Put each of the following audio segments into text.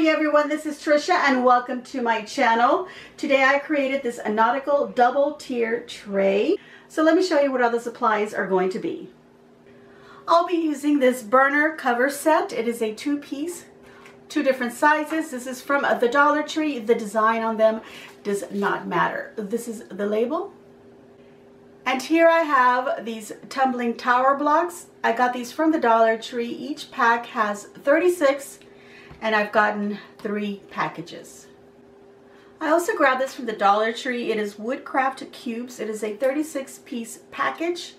morning everyone, this is Trisha and welcome to my channel. Today I created this nautical double tier tray. So let me show you what all the supplies are going to be. I'll be using this burner cover set. It is a two-piece, two different sizes. This is from the Dollar Tree. The design on them does not matter. This is the label. And here I have these tumbling tower blocks. I got these from the Dollar Tree. Each pack has 36 and I've gotten 3 packages. I also grabbed this from the Dollar Tree. It is Woodcraft Cubes. It is a 36-piece package,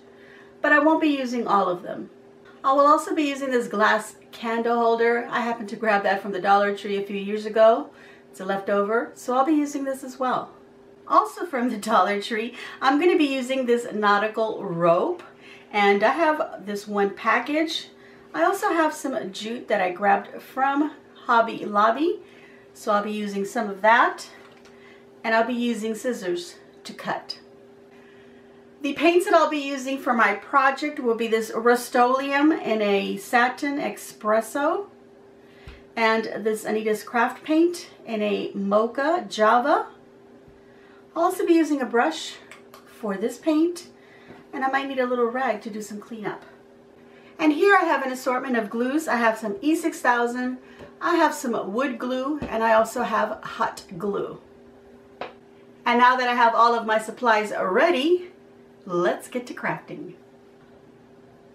but I won't be using all of them. I will also be using this glass candle holder. I happened to grab that from the Dollar Tree a few years ago. It's a leftover, so I'll be using this as well. Also from the Dollar Tree, I'm going to be using this nautical rope, and I have this one package. I also have some jute that I grabbed from Hobby Lobby, so I'll be using some of that, and I'll be using scissors to cut. The paints that I'll be using for my project will be this Rust-Oleum in a Satin Espresso, and this Anita's Craft Paint in a Mocha Java. I'll also be using a brush for this paint, and I might need a little rag to do some cleanup. And here I have an assortment of glues. I have some E6000, I have some wood glue, and I also have hot glue. And now that I have all of my supplies ready, let's get to crafting.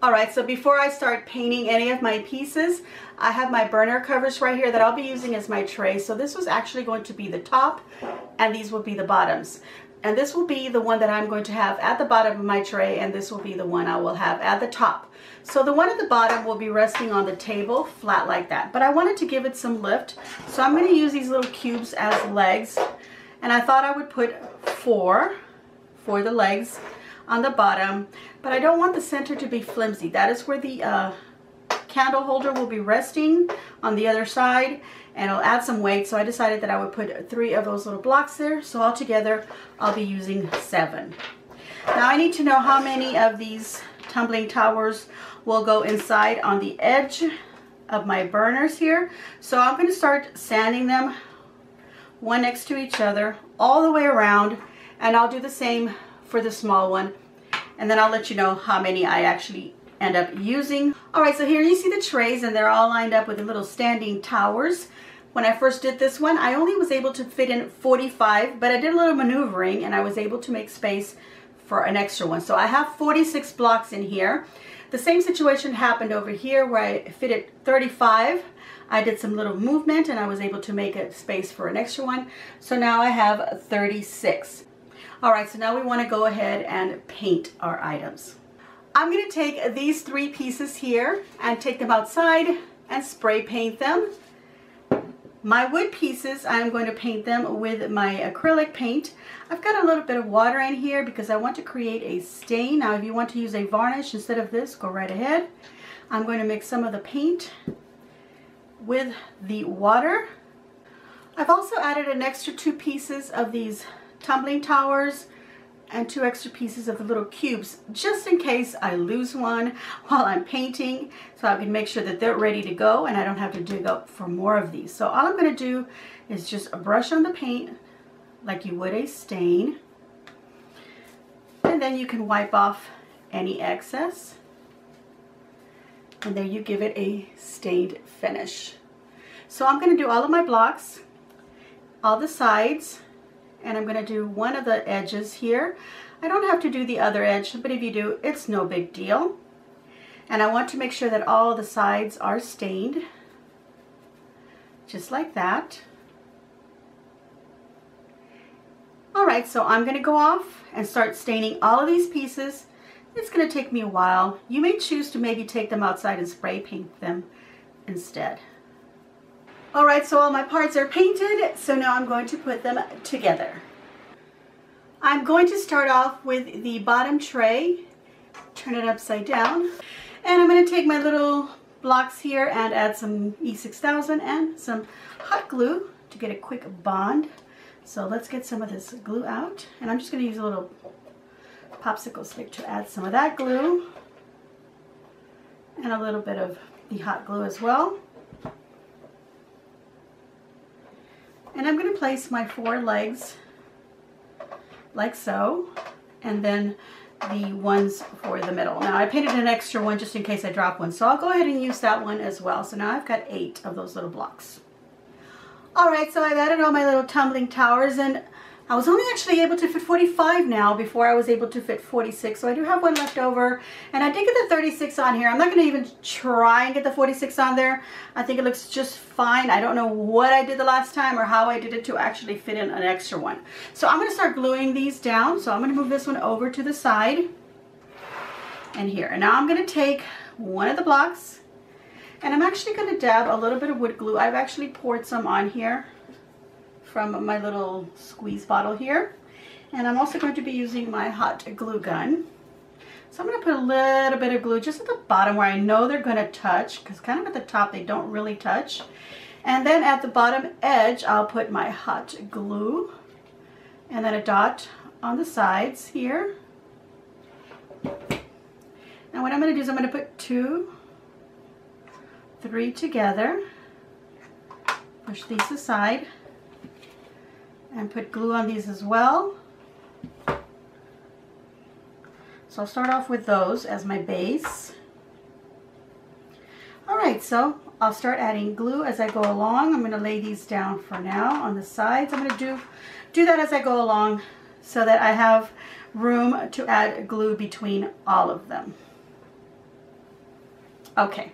Alright, so before I start painting any of my pieces, I have my burner covers right here that I'll be using as my tray. So this was actually going to be the top, and these will be the bottoms. And this will be the one that I'm going to have at the bottom of my tray, and this will be the one I will have at the top. So the one at the bottom will be resting on the table, flat like that. But I wanted to give it some lift, so I'm going to use these little cubes as legs. And I thought I would put 4 for the legs on the bottom, but I don't want the center to be flimsy. That is where the candle holder will be resting on the other side, and it'll add some weight, so I decided that I would put 3 of those little blocks there. So altogether I'll be using 7. Now I need to know how many of these tumbling towers will go inside on the edge of my burners here. So I'm going to start sanding them one next to each other all the way around, and I'll do the same for the small one, and then I'll let you know how many I actually end up using. Alright, so here you see the trays, and they're all lined up with the little standing towers. When I first did this one, I only was able to fit in 45, but I did a little maneuvering and I was able to make space for an extra one. So I have 46 blocks in here. The same situation happened over here where I fitted 35. I did some little movement and I was able to make a space for an extra one. So now I have 36. Alright, so now we want to go ahead and paint our items. I'm going to take these 3 pieces here and take them outside and spray paint them. My wood pieces, I'm going to paint them with my acrylic paint. I've got a little bit of water in here because I want to create a stain. Now if you want to use a varnish instead of this, go right ahead. I'm going to mix some of the paint with the water. I've also added an extra 2 pieces of these tumbling towers and 2 extra pieces of the little cubes, just in case I lose one while I'm painting, so I can make sure that they're ready to go and I don't have to dig up for more of these. So all I'm going to do is just brush on the paint like you would a stain, and then you can wipe off any excess, and there you give it a stained finish. So I'm going to do all of my blocks, all the sides, and I'm going to do one of the edges here. I don't have to do the other edge, but if you do, it's no big deal. And I want to make sure that all the sides are stained, just like that. Alright, so I'm going to go off and start staining all of these pieces. It's going to take me a while. You may choose to maybe take them outside and spray paint them instead. Alright, so all my parts are painted, so now I'm going to put them together. I'm going to start off with the bottom tray, turn it upside down, and I'm going to take my little blocks here and add some E6000 and some hot glue to get a quick bond. So let's get some of this glue out, and I'm just going to use a little popsicle stick to add some of that glue and a little bit of the hot glue as well. And I'm going to place my 4 legs like so, and then the ones for the middle. Now I painted an extra one just in case I drop one, so I'll go ahead and use that one as well. So now I've got 8 of those little blocks. Alright, so I've added all my little tumbling towers, and I was only actually able to fit 45 now. Before I was able to fit 46, so I do have one left over, and I did get the 36 on here. I'm not going to even try and get the 46 on there. I think it looks just fine. I don't know what I did the last time or how I did it to actually fit in an extra one. So I'm going to start gluing these down. So I'm going to move this one over to the side and here. And now I'm going to take one of the blocks, and I'm actually going to dab a little bit of wood glue. I've actually poured some on here from my little squeeze bottle here, and I'm also going to be using my hot glue gun. So I'm going to put a little bit of glue just at the bottom where I know they're going to touch, because kind of at the top they don't really touch, and then at the bottom edge I'll put my hot glue, and then a dot on the sides here. Now what I'm going to do is I'm going to put 2, 3 together, push these aside, and put glue on these as well. So I'll start off with those as my base. Alright, so I'll start adding glue as I go along. I'm going to lay these down for now on the sides. I'm going to do that as I go along so that I have room to add glue between all of them. Okay.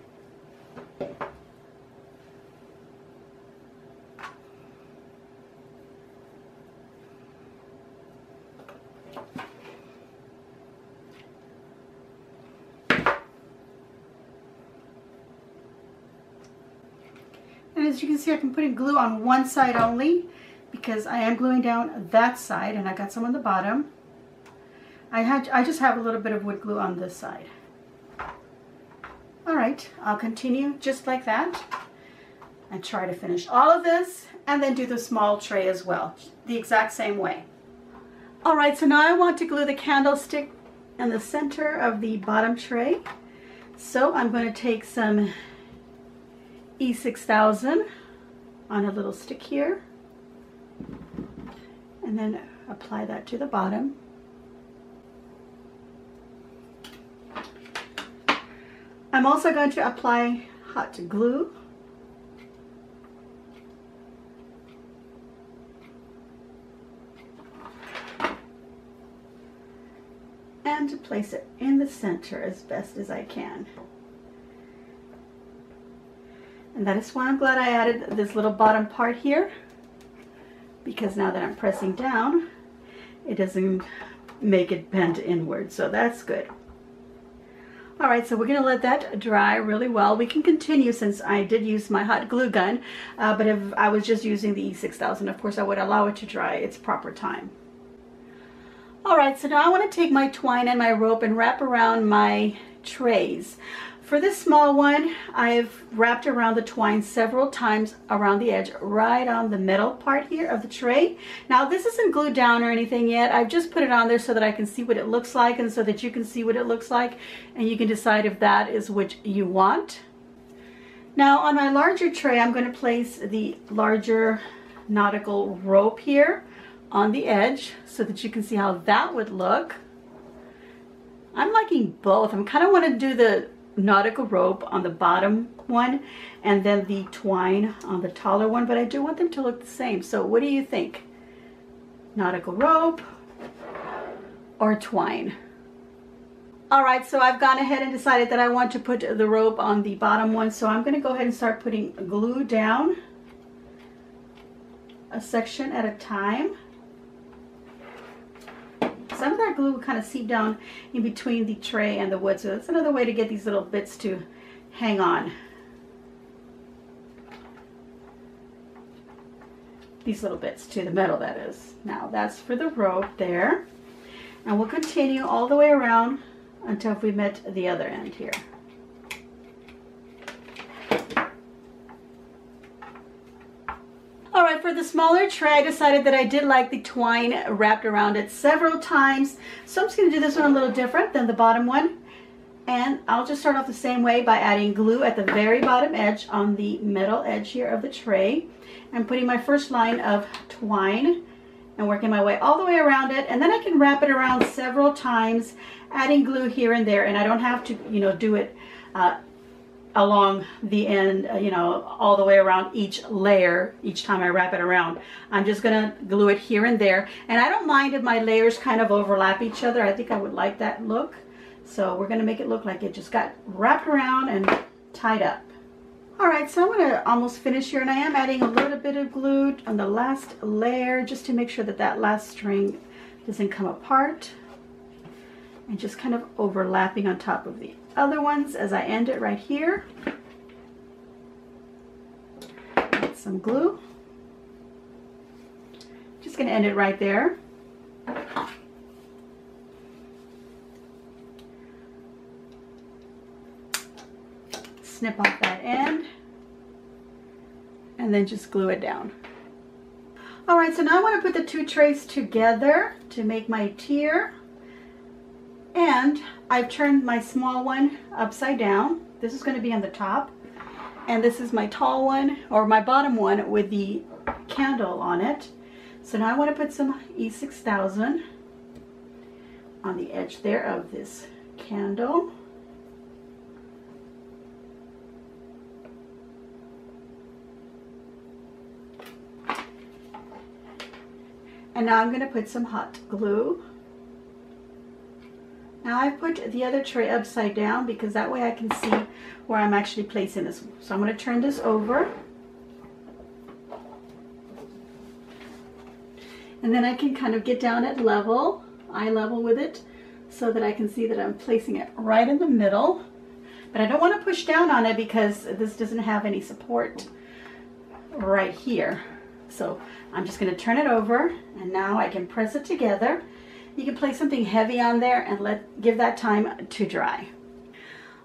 And as you can see, I'm putting glue on one side only because I am gluing down that side, and I got some on the bottom. I just have a little bit of wood glue on this side. Alright, I'll continue just like that and try to finish all of this, and then do the small tray as well, the exact same way. Alright, so now I want to glue the candlestick in the center of the bottom tray. So I'm going to take some E6000 on a little stick here, and then apply that to the bottom. I'm also going to apply hot glue, and to place it in the center as best as I can. And that is why I'm glad I added this little bottom part here, because now that I'm pressing down, it doesn't make it bend inward, so that's good. Alright, so we're going to let that dry really well. We can continue since I did use my hot glue gun, but if I was just using the E6000, of course I would allow it to dry its proper time. Alright, so now I want to take my twine and my rope and wrap around my trays. For this small one, I've wrapped around the twine several times around the edge, right on the middle part here of the tray. Now this isn't glued down or anything yet. I've just put it on there so that I can see what it looks like, and so that you can see what it looks like, and you can decide if that is what you want. Now on my larger tray, I'm going to place the larger nautical rope here on the edge so that you can see how that would look. I'm liking both. I kind of want to do the nautical rope on the bottom one and then the twine on the taller one, but I do want them to look the same. So what do you think? Nautical rope or twine? Alright, so I've gone ahead and decided that I want to put the rope on the bottom one, so I'm going to go ahead and start putting glue down a section at a time. Some of that glue will kind of seep down in between the tray and the wood, so that's another way to get these little bits to hang on. These little bits to the metal, that is. Now that's for the rope there, and we'll continue all the way around until we met the other end here. Alright, for the smaller tray, I decided that I did like the twine wrapped around it several times, so I'm just going to do this one a little different than the bottom one. And I'll just start off the same way by adding glue at the very bottom edge on the metal edge here of the tray. I'm putting my first line of twine and working my way all the way around it, and then I can wrap it around several times, adding glue here and there, and I don't have to, you know, do it along the end, you know, all the way around each layer each time I wrap it around. I'm just gonna glue it here and there, and I don't mind if my layers kind of overlap each other. I think I would like that look. So we're gonna make it look like it just got wrapped around and tied up. All right, so I'm gonna almost finish here, and I am adding a little bit of glue on the last layer just to make sure that that last string doesn't come apart, and just kind of overlapping on top of the other ones as I end it right here. Add some glue. Just gonna end it right there. Snip off that end and then just glue it down. All right, so now I want to put the two trays together to make my tier, and I've turned my small one upside down. This is going to be on the top, and this is my tall one, or my bottom one, with the candle on it. So now I want to put some E6000 on the edge there of this candle. And now I'm going to put some hot glue. Now I've put the other tray upside down because that way I can see where I'm actually placing this. So I'm going to turn this over. And then I can kind of get down at level, eye level with it, so that I can see that I'm placing it right in the middle. But I don't want to push down on it because this doesn't have any support right here. So I'm just going to turn it over, and now I can press it together. You can place something heavy on there and give that time to dry.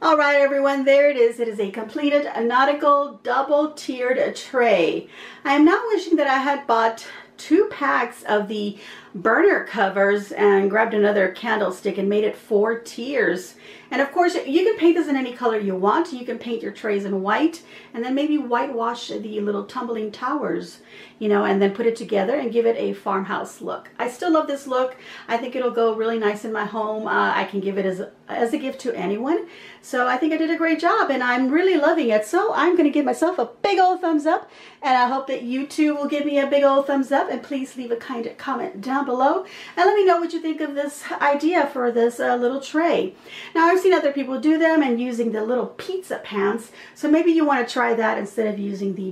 All right, everyone, there it is. It is a completed nautical double-tiered tray. I am now wishing that I had bought 2 packs of the burner covers and grabbed another candlestick and made it 4 tiers. And of course, you can paint this in any color you want. You can paint your trays in white and then maybe whitewash the little tumbling towers, you know, and then put it together and give it a farmhouse look. I still love this look. I think it'll go really nice in my home. I can give it as a gift to anyone. So I think I did a great job, and I'm really loving it. So I'm going to give myself a big old thumbs up, and I hope that you too will give me a big old thumbs up, and please leave a kind comment down below and let me know what you think of this idea for this little tray. Now, I've seen other people do them and using the little pizza pans, so maybe you want to try that instead of using the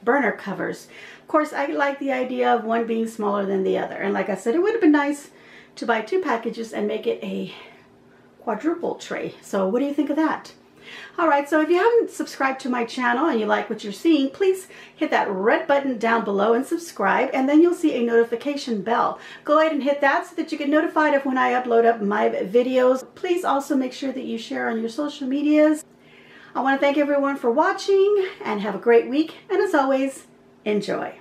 burner covers. Of course, I like the idea of one being smaller than the other, and like I said, it would have been nice to buy 2 packages and make it a quadruple tray. So what do you think of that? Alright, so if you haven't subscribed to my channel and you like what you're seeing, please hit that red button down below and subscribe, and then you'll see a notification bell. Go ahead and hit that so that you get notified of when I upload up my videos. Please also make sure that you share on your social medias. I want to thank everyone for watching, and have a great week, and as always, enjoy.